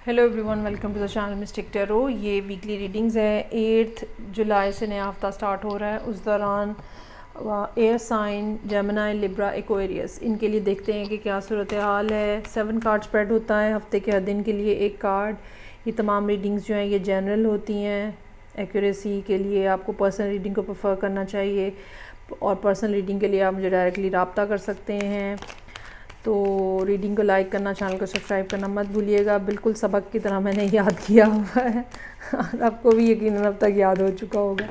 Hello everyone, welcome to the channel mystic tarot. ये weekly readings है। 8 जुलाई से नया हफ्ता स्टार्ट हो रहा है। उस दौरान air sign Gemini, Libra, Aquarius, इनके लिए देखते हैं कि क्या सूरत हाल है। 7 कार्ड स्प्रेड होता है हफ्ते के हर दिन के लिए एक कार्ड। ये तमाम रीडिंग्स जो हैं ये जनरल होती हैं। एक्यूरेसी के लिए आपको पर्सनल रीडिंग को प्रेफर करना चाहिए और पर्सनल रीडिंग के लिए आप मुझे डायरेक्टली रब्ता कर सकते हैं। तो रीडिंग को लाइक करना, चैनल को सब्सक्राइब करना मत भूलिएगा। बिल्कुल सबक की तरह मैंने याद किया हुआ है और आपको भी यकीनन अब तक याद हो चुका होगा।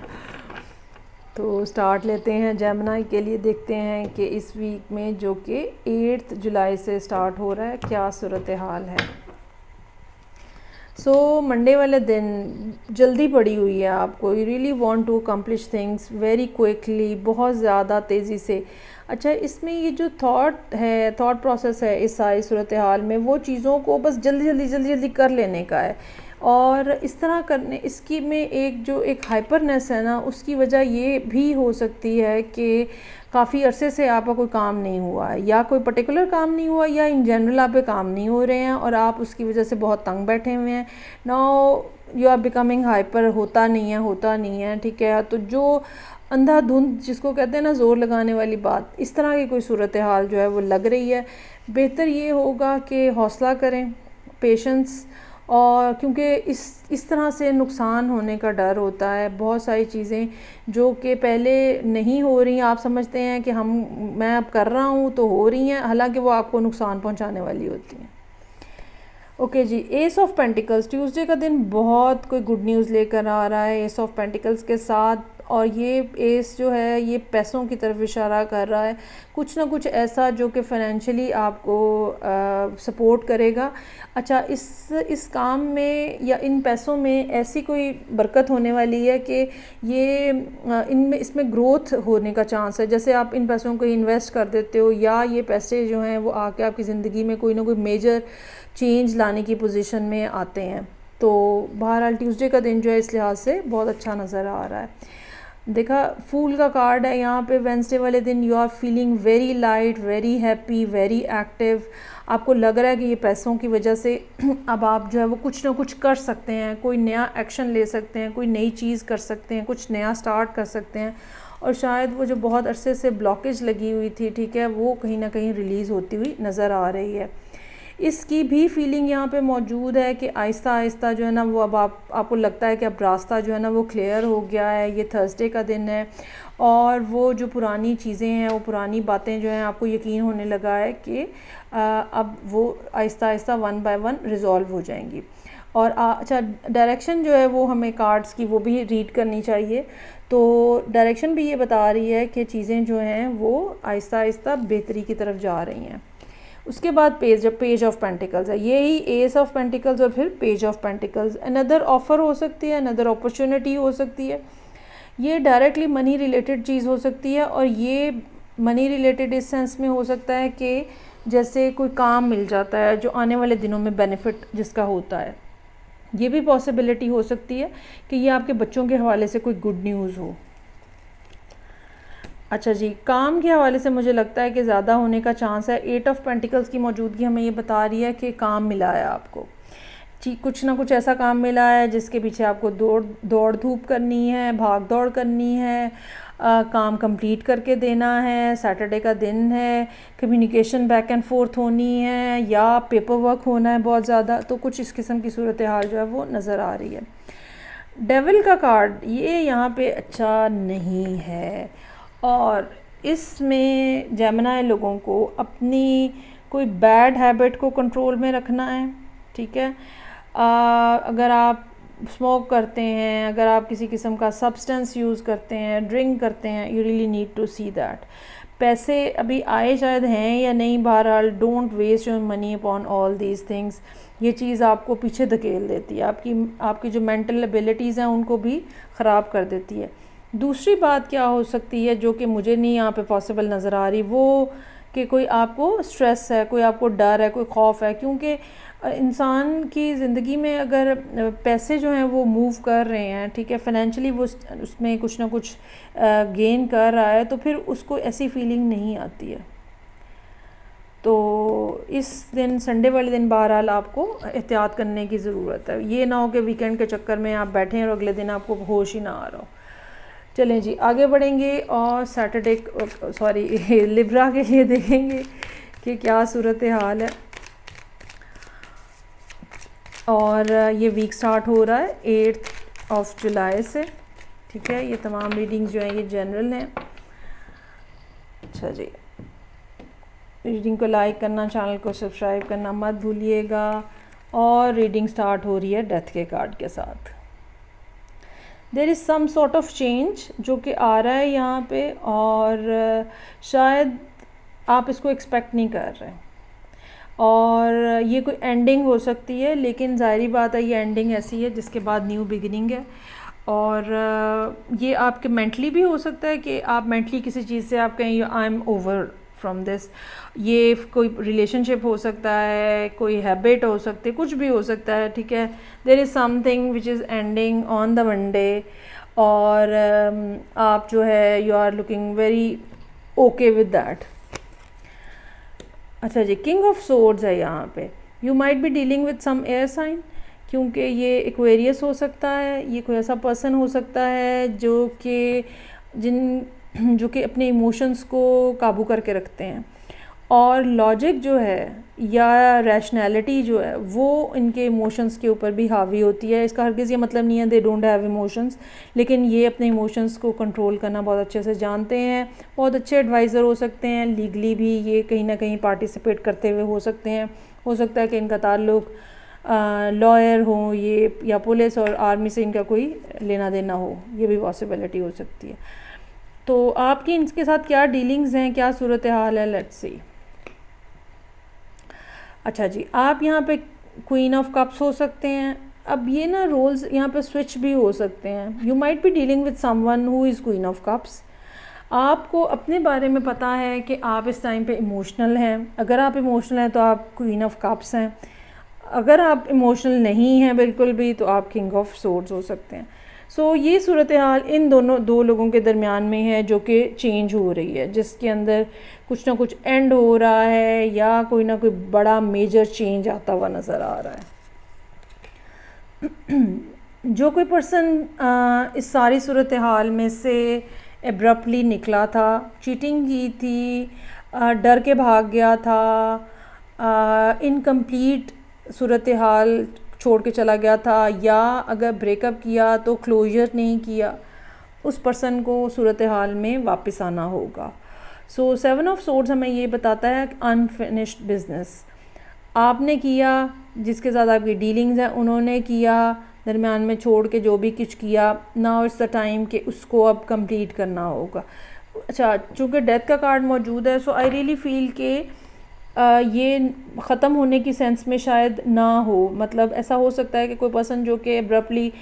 तो स्टार्ट लेते हैं। जेमिनी के लिए देखते हैं कि इस वीक में जो कि 8 जुलाई से स्टार्ट हो रहा है क्या सूरत हाल है। मंडे वाले दिन जल्दी पड़ी हुई है आपको। You really want to accomplish things very quickly, बहुत ज़्यादा तेज़ी से। अच्छा, इसमें ये जो थॉट प्रोसेस है इस सारी सूरत हाल में, वो चीज़ों को बस जल्दी कर लेने का है। और इस तरह करने इसकी में एक हाइपरनेस है ना, उसकी वजह ये भी हो सकती है कि काफ़ी अरसे से आपका कोई काम नहीं हुआ है, या कोई पर्टिकुलर काम नहीं हुआ, या इन जनरल आप पे काम नहीं हो रहे हैं और आप उसकी वजह से बहुत तंग बैठे हुए हैं। Now you are becoming hyper. होता नहीं है, ठीक है। तो जो अंधाधुंध जिसको कहते हैं ना, ज़ोर लगाने वाली बात, इस तरह की कोई सूरत हाल जो है वो लग रही है। बेहतर ये होगा कि हौसला करें, पेशेंस। और क्योंकि इस तरह से नुकसान होने का डर होता है। बहुत सारी चीज़ें जो कि पहले नहीं हो रही, आप समझते हैं कि मैं अब कर रहा हूँ तो हो रही हैं, हालांकि वो आपको नुकसान पहुँचाने वाली होती हैं। ओके जी, एस ऑफ पेंटिकल्स ट्यूसडे का दिन बहुत कोई गुड न्यूज़ लेकर आ रहा है एस ऑफ पेंटिकल्स के साथ। और ये एस जो है ये पैसों की तरफ इशारा कर रहा है। कुछ ना कुछ ऐसा जो कि फाइनेंशियली आपको सपोर्ट करेगा। अच्छा, इस काम में या इन पैसों में ऐसी कोई बरकत होने वाली है कि ये इसमें ग्रोथ होने का चांस है। जैसे आप इन पैसों को इन्वेस्ट कर देते हो, या ये पैसे जो हैं वो आके आपकी ज़िंदगी में कोई ना कोई मेजर चेंज लाने की पोजीशन में आते हैं। तो बहरहाल ट्यूसडे का दिन जो है इस लिहाज से बहुत अच्छा नज़र आ रहा है। देखा, फूल का कार्ड है यहाँ पे। वेंसडे वाले दिन you are feeling very light, very happy, very active. आपको लग रहा है कि ये पैसों की वजह से अब आप जो है वो कुछ ना कुछ कर सकते हैं, कोई नया एक्शन ले सकते हैं, कोई नई चीज़ कर सकते हैं, कुछ नया स्टार्ट कर सकते हैं। और शायद वो जो बहुत अरसे से ब्लॉकेज लगी हुई थी, ठीक है, वो कहीं ना कहीं रिलीज़ होती हुई नज़र आ रही है। इसकी भी फीलिंग यहाँ पे मौजूद है कि आहिस्ता आहिस्ता जो है ना वो अब आपको लगता है कि अब रास्ता जो है ना वो क्लियर हो गया है। ये थर्सडे का दिन है और वो जो पुरानी चीज़ें हैं, वो पुरानी बातें जो हैं, आपको यकीन होने लगा है कि अब वो आहिस्ता आहिस्ता 1 बाय 1 रिज़ॉल्व हो जाएंगी। और अच्छा, डायरेक्शन जो है वो हमें कार्ड्स की वो भी रीड करनी चाहिए। तो डायरेक्शन भी ये बता रही है कि चीज़ें जो हैं वो आहिस्ता आहिस्ता बेहतरी की तरफ जा रही हैं। उसके बाद पेज ऑफ पेंटिकल्स है, यही एस ऑफ पेंटिकल्स और फिर page of pentacles. Another offer हो सकती है, अनदर अपॉर्चुनिटी हो सकती है। ये डायरेक्टली मनी रिलेटेड चीज़ हो सकती है, और ये मनी रिलेटेड इस सेंस में हो सकता है कि जैसे कोई काम मिल जाता है जो आने वाले दिनों में बेनिफिट जिसका होता है। ये भी पॉसिबिलिटी हो सकती है कि ये आपके बच्चों के हवाले से कोई गुड न्यूज़ हो। अच्छा जी, काम के हवाले से मुझे लगता है कि ज़्यादा होने का चांस है। 8 ऑफ पेंटिकल्स की मौजूदगी हमें ये बता रही है कि काम मिला है आपको जी, कुछ ना कुछ ऐसा काम मिला है जिसके पीछे आपको दौड़ धूप करनी है, भाग दौड़ करनी है, काम कंप्लीट करके देना है। सैटरडे का दिन है, कम्युनिकेशन बैक एंड फोर्थ होनी है, या पेपर वर्क होना है बहुत ज़्यादा। तो कुछ इस किस्म की सूरत हाल जो है वो नज़र आ रही है। डेविल का कार्ड ये यहाँ पे अच्छा नहीं है, और इसमें जेमिनी लोगों को अपनी कोई बैड हैबिट को कंट्रोल में रखना है, ठीक है। अगर आप स्मोक करते हैं, अगर आप किसी किस्म का सब्सटेंस यूज़ करते हैं, ड्रिंक करते हैं, you really need to see that. पैसे अभी आए शायद हैं या नहीं, बहरहाल don't waste your money upon all these things. ये चीज़ आपको पीछे धकेल देती है, आपकी जो मेंटल एबिलिटीज़ हैं उनको भी ख़राब कर देती है। दूसरी बात क्या हो सकती है जो कि मुझे नहीं यहाँ पे पॉसिबल नज़र आ रही, वो कि कोई आपको स्ट्रेस है, कोई आपको डर है, कोई खौफ है। क्योंकि इंसान की ज़िंदगी में अगर पैसे जो हैं वो मूव कर रहे हैं, ठीक है, फाइनेंशियली वो उसमें कुछ ना कुछ गेन कर रहा है, तो फिर उसको ऐसी फीलिंग नहीं आती है। तो इस दिन संडे वाले दिन बहरहाल आपको एहतियात करने की ज़रूरत है। ये ना हो कि वीकेंड के चक्कर में आप बैठें और अगले दिन आपको होश ही ना आ रहा हो। चलें जी आगे बढ़ेंगे और सैटरडे सॉरी लिब्रा के लिए देखेंगे कि क्या सूरत हाल है। और ये वीक स्टार्ट हो रहा है 8 जुलाई से, ठीक है। ये तमाम रीडिंग्स जो हैं ये जनरल हैं। अच्छा जी, रीडिंग को लाइक करना, चैनल को सब्सक्राइब करना मत भूलिएगा। और रीडिंग स्टार्ट हो रही है डेथ के कार्ड के साथ। There is some sort of change जो कि आ रहा है यहाँ पे, और शायद आप इसको एक्सपेक्ट नहीं कर रहे, और ये कोई एंडिंग हो सकती है, लेकिन ज़ाहिरी बात है ये एंडिंग ऐसी है जिसके बाद न्यू बिगिनिंग है। और ये आपके मेंटली भी हो सकता है कि आप मेंटली किसी चीज़ से आप कहें I am over from this. ये कोई रिलेशनशिप हो सकता है, कोई हैबिट हो सकती है, कुछ भी हो सकता है, ठीक है। There is something which is ending on the Monday, और आप जो है you are looking very okay with that. अच्छा जी, किंग ऑफ सोर्ड्स है यहाँ पे। You might be dealing with some air sign, क्योंकि ये एक्वेरियस हो सकता है। ये कोई ऐसा पर्सन हो सकता है जो कि अपने इमोशंस को काबू करके रखते हैं, और लॉजिक जो है या रैशनैलिटी जो है वो इनके इमोशंस के ऊपर भी हावी होती है। इसका हरगिज़ ये मतलब नहीं है दे डोंट हैव इमोशंस, लेकिन ये अपने इमोशंस को कंट्रोल करना बहुत अच्छे से जानते हैं। बहुत अच्छे एडवाइज़र हो सकते हैं, लीगली भी ये कहीं ना कहीं पार्टिसिपेट करते हुए हो सकते हैं। हो सकता है कि इनका ताल्लुक लॉयर हो ये, या पुलिस और आर्मी से इनका कोई लेना देना हो, ये भी पॉसिबिलिटी हो सकती है। तो आपकी इनके साथ क्या डीलिंग्स हैं, क्या सूरत हाल है, लेट्स सी। अच्छा जी, आप यहाँ पे क्वीन ऑफ कप्स हो सकते हैं। अब ये ना रोल्स यहाँ पे स्विच भी हो सकते हैं। You might be dealing with someone who is queen of cups. आपको अपने बारे में पता है कि आप इस टाइम पे इमोशनल हैं। अगर आप इमोशनल हैं तो आप क्वीन ऑफ कप्स हैं। अगर आप इमोशनल नहीं हैं बिल्कुल भी, तो आप किंग ऑफ सोर्ड्स हो सकते हैं। सो ये सूरत हाल इन दो लोगों के दरमियान में है जो कि चेंज हो रही है, जिसके अंदर कुछ ना कुछ एंड हो रहा है या कोई ना कोई बड़ा मेजर चेंज आता हुआ नज़र आ रहा है। जो कोई पर्सन इस सारी सूरत हाल में से एब्रप्टली निकला था, चीटिंग की थी, डर के भाग गया था, इनकम्प्लीट सूरत हाल छोड़ के चला गया था, या अगर ब्रेकअप किया तो क्लोजर नहीं किया, उस पर्सन को सूरत हाल में वापस आना होगा। सो 7 ऑफ सोर्ड्स हमें ये बताता है अनफिनिश्ड बिजनेस आपने किया, जिसके साथ आपकी डीलिंग्स हैं उन्होंने किया, दरमियान में छोड़ के जो भी कुछ किया, नाउ इट्स द टाइम कि उसको अब कंप्लीट करना होगा। अच्छा, चूँकि डेथ का कार्ड मौजूद है, सो आई रियली फील के ये ख़त्म होने की सेंस में शायद ना हो। मतलब ऐसा हो सकता है कि कोई पर्सन जो कि एब्रप्टली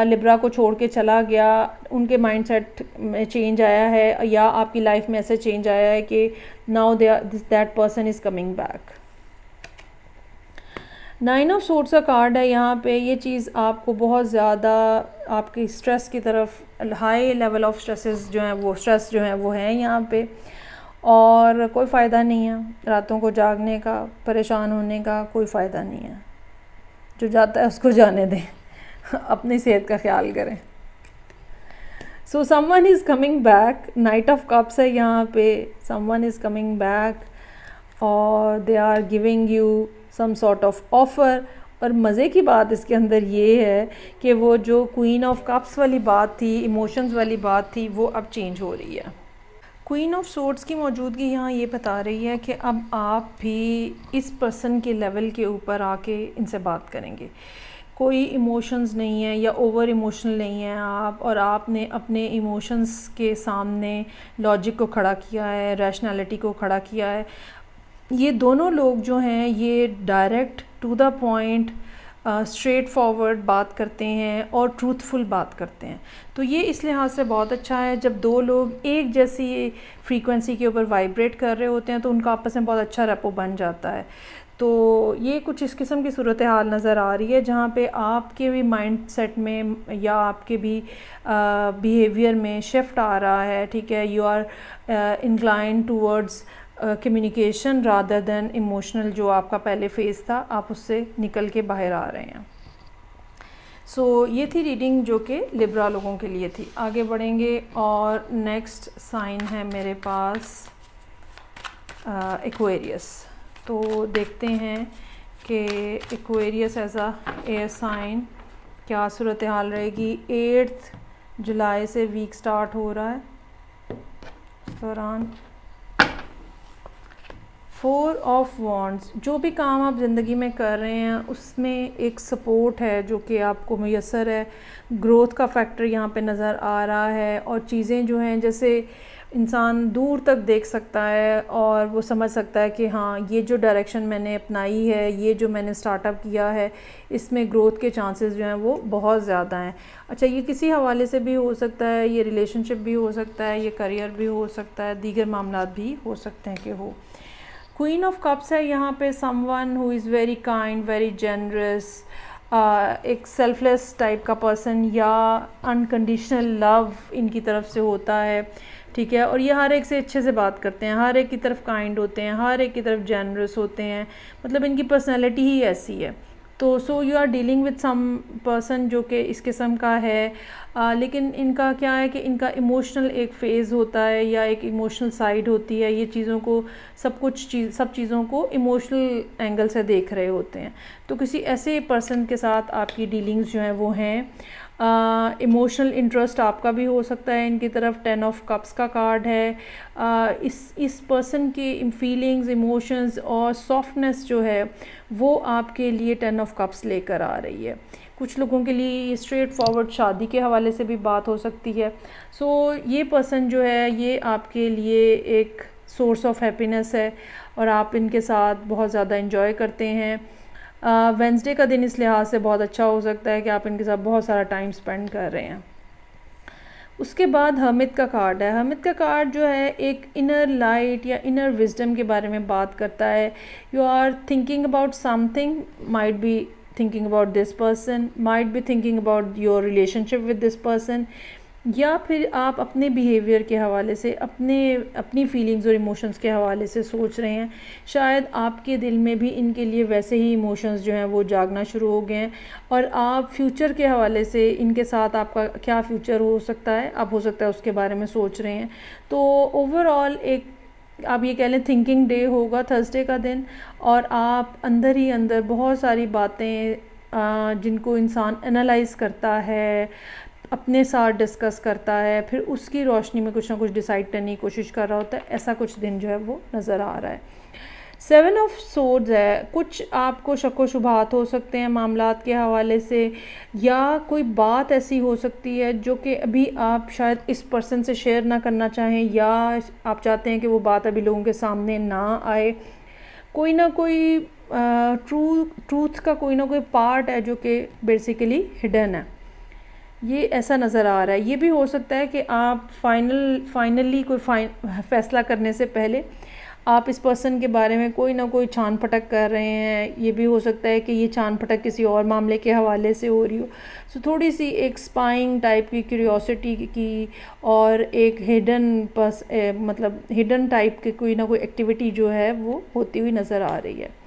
लिब्रा को छोड़ के चला गया, उनके माइंडसेट में चेंज आया है, या आपकी लाइफ में ऐसे चेंज आया है कि now that person is coming back. 9 of swords का कार्ड है यहाँ पे। ये चीज़ आपको बहुत ज़्यादा आपकी स्ट्रेस की तरफ, हाई लेवल ऑफ स्ट्रेसेस जो हैं वो स्ट्रेस जो हैं वो हैं यहाँ पे, और कोई फ़ायदा नहीं है रातों को जागने का, परेशान होने का कोई फ़ायदा नहीं है। जो जाता है उसको जाने दें, अपनी सेहत का ख्याल करें। So someone is coming back, knight of cups है यहाँ पे। समवन इज़ कमिंग बैक और they are giving you some sort of offer. और मज़े की बात इसके अंदर ये है कि वो जो क्वीन ऑफ कप्स वाली बात थी, इमोशंस वाली बात थी, वो अब चेंज हो रही है। क्वीन ऑफ सोर्ड्स की मौजूदगी यहाँ ये बता रही है कि अब आप भी इस पर्सन के लेवल के ऊपर आके इनसे बात करेंगे। कोई इमोशंस नहीं है या ओवर इमोशनल नहीं है आप, और आपने अपने इमोशंस के सामने लॉजिक को खड़ा किया है, रैशनैलिटी को खड़ा किया है। ये दोनों लोग जो हैं ये direct to the point straightforward बात करते हैं और ट्रूथफुल बात करते हैं। तो ये इस लिहाज से बहुत अच्छा है, जब दो लोग एक जैसी फ्रीक्वेंसी के ऊपर वाइब्रेट कर रहे होते हैं तो उनका आपस में बहुत अच्छा रेपो बन जाता है। तो ये कुछ इस किस्म की सूरत हाल नज़र आ रही है जहाँ पे आपके भी माइंड सेट में या आपके भी बिहेवियर में शिफ्ट आ रहा है, ठीक है। You are incline towards communication rather than emotional जो आपका पहले फेज़ था, आप उससे निकल के बाहर आ रहे हैं। सो ये थी रीडिंग जो कि लिब्रा लोगों के लिए थी। आगे बढ़ेंगे और नेक्स्ट साइन है मेरे पास एक्वेरियस। तो देखते हैं कि Aquarius as a air sign क्या सूरत हाल रहेगी। 8 जुलाई से वीक स्टार्ट हो रहा है। इस दौरान 4 ऑफ वॉन्ड्स, जो भी काम आप ज़िंदगी में कर रहे हैं उसमें एक सपोर्ट है जो कि आपको मुयस्सर है। ग्रोथ का फैक्टर यहाँ पे नज़र आ रहा है और चीज़ें जो हैं जैसे इंसान दूर तक देख सकता है और वो समझ सकता है कि हाँ, ये जो डायरेक्शन मैंने अपनाई है, ये जो मैंने स्टार्टअप किया है, इसमें ग्रोथ के चांसेस जो हैं वो बहुत ज़्यादा हैं। अच्छा, ये किसी हवाले से भी हो सकता है, ये रिलेशनशिप भी हो सकता है, ये करियर भी हो सकता है, दीगर मामला भी हो सकते हैं कि हो। क्वीन ऑफ कप्स है यहाँ पे, someone who is very kind, very generous, एक सेल्फलेस टाइप का पर्सन या अनकंडीशनल लव इनकी तरफ से होता है, ठीक है। और ये हर एक से अच्छे से बात करते हैं, हर एक की तरफ काइंड होते हैं, हर एक की तरफ जेनरस होते हैं, मतलब इनकी पर्सनैलिटी ही ऐसी है। तो so you are dealing with some person जो कि इस किस्म का है, लेकिन इनका क्या है कि इनका इमोशनल एक फ़ेज़ होता है या एक इमोशनल साइड होती है। ये चीज़ों को सब चीज़ों को इमोशनल एंगल से देख रहे होते हैं। तो किसी ऐसे पर्सन के साथ आपकी डीलिंग्स जो हैं वो हैं। इमोशनल इंटरेस्ट आपका भी हो सकता है इनकी तरफ। 10 ऑफ कप्स का कार्ड है। इस पर्सन की फीलिंग्स, इमोशंस और सॉफ्टनेस जो है वो आपके लिए 10 ऑफ कप्स लेकर आ रही है। कुछ लोगों के लिए स्ट्रेट फॉरवर्ड शादी के हवाले से भी बात हो सकती है। सो ये पर्सन जो है ये आपके लिए एक सोर्स ऑफ हैप्पीनेस है और आप इनके साथ बहुत ज़्यादा इंजॉय करते हैं। वेंसडे का दिन इस लिहाज से बहुत अच्छा हो सकता है कि आप इनके साथ बहुत सारा टाइम स्पेंड कर रहे हैं। उसके बाद हर्मिट का कार्ड है। हर्मिट का कार्ड जो है एक इनर लाइट या इनर विजडम के बारे में बात करता है। You are thinking about something, might be thinking about this person, might be thinking about your relationship with this person, या फिर आप अपने बिहेवियर के हवाले से अपनी फीलिंग्स और इमोशंस के हवाले से सोच रहे हैं। शायद आपके दिल में भी इनके लिए वैसे ही इमोशंस जो हैं वो जागना शुरू हो गए हैं और आप फ्यूचर के हवाले से इनके साथ आपका क्या फ्यूचर हो सकता है, आप हो सकता है उसके बारे में सोच रहे हैं। तो ओवरऑल एक आप ये कह लें थिंकिंग डे होगा थर्सडे का दिन, और आप अंदर ही अंदर बहुत सारी बातें जिनको इंसान एनालाइज करता है, अपने साथ डिस्कस करता है, फिर उसकी रोशनी में कुछ ना कुछ डिसाइड करने की कोशिश कर रहा होता है। ऐसा कुछ दिन जो है वो नज़र आ रहा है। 7 ऑफ सोर्ड्स है। कुछ आपको शक व शुबहात हो सकते हैं मामलात के हवाले से, या कोई बात ऐसी हो सकती है जो कि अभी आप शायद इस पर्सन से शेयर ना करना चाहें, या आप चाहते हैं कि वो बात अभी लोगों के सामने ना आए। कोई ना कोई ट्रूथ का कोई ना कोई पार्ट है जो कि बेसिकली हिडन है, ये ऐसा नज़र आ रहा है। ये भी हो सकता है कि आप फाइनली कोई फैसला करने से पहले आप इस पर्सन के बारे में कोई ना कोई छान पटक कर रहे हैं। ये भी हो सकता है कि ये छान पटक किसी और मामले के हवाले से हो रही हो। सो थोड़ी सी एक स्पाइंग टाइप की, क्यूरियोसिटी की, और एक मतलब हिडन टाइप की कोई ना कोई एक्टिविटी जो है वो होती हुई नज़र आ रही है।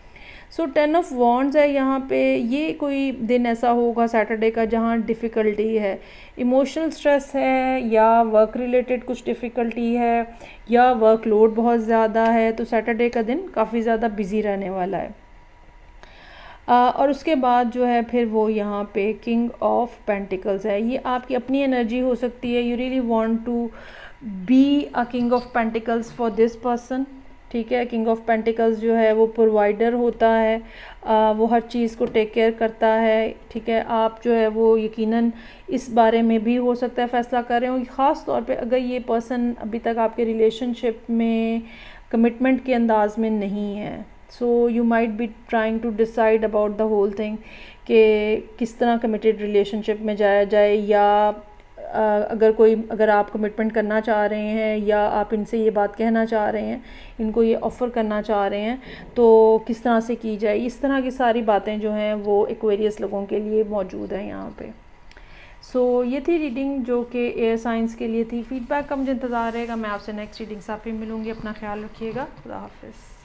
सो 10 ऑफ वॉन्ड्स है यहाँ पे। ये कोई दिन ऐसा होगा सैटरडे का जहाँ डिफ़िकल्टी है, इमोशनल स्ट्रेस है, या वर्क रिलेटेड कुछ डिफ़िकल्टी है, या वर्कलोड बहुत ज़्यादा है। तो सैटरडे का दिन काफ़ी ज़्यादा बिजी रहने वाला है। और उसके बाद जो है फिर वो यहाँ पे किंग ऑफ पेंटिकल्स है। ये आपकी अपनी एनर्जी हो सकती है। You really want to be a king of pentacles for this person, ठीक है। किंग ऑफ पेंटिकल्स जो है वो प्रोवाइडर होता है, वो हर चीज़ को टेक केयर करता है, ठीक है। आप जो है वो यकीनन इस बारे में भी हो सकता है फ़ैसला कर रहे हो, ख़ास तौर पे अगर ये पर्सन अभी तक आपके रिलेशनशिप में कमिटमेंट के अंदाज में नहीं है। So you might be trying to decide about the whole thing कि किस तरह कमिटेड रिलेशनशिप में जाया जाए, या अगर आप कमिटमेंट करना चाह रहे हैं या आप इनसे ये बात कहना चाह रहे हैं, इनको ये ऑफ़र करना चाह रहे हैं, तो किस तरह से की जाए। इस तरह की सारी बातें जो हैं वो एक्वेरियस लोगों के लिए मौजूद हैं यहाँ पे। सो ये थी रीडिंग जो कि एयर साइंस के लिए थी। फीडबैक का मुझे इंतज़ार रहेगा। मैं आपसे नेक्स्ट रीडिंग साथ ही मिलूँगी। अपना ख्याल रखिएगा। खुदा हाफिज़।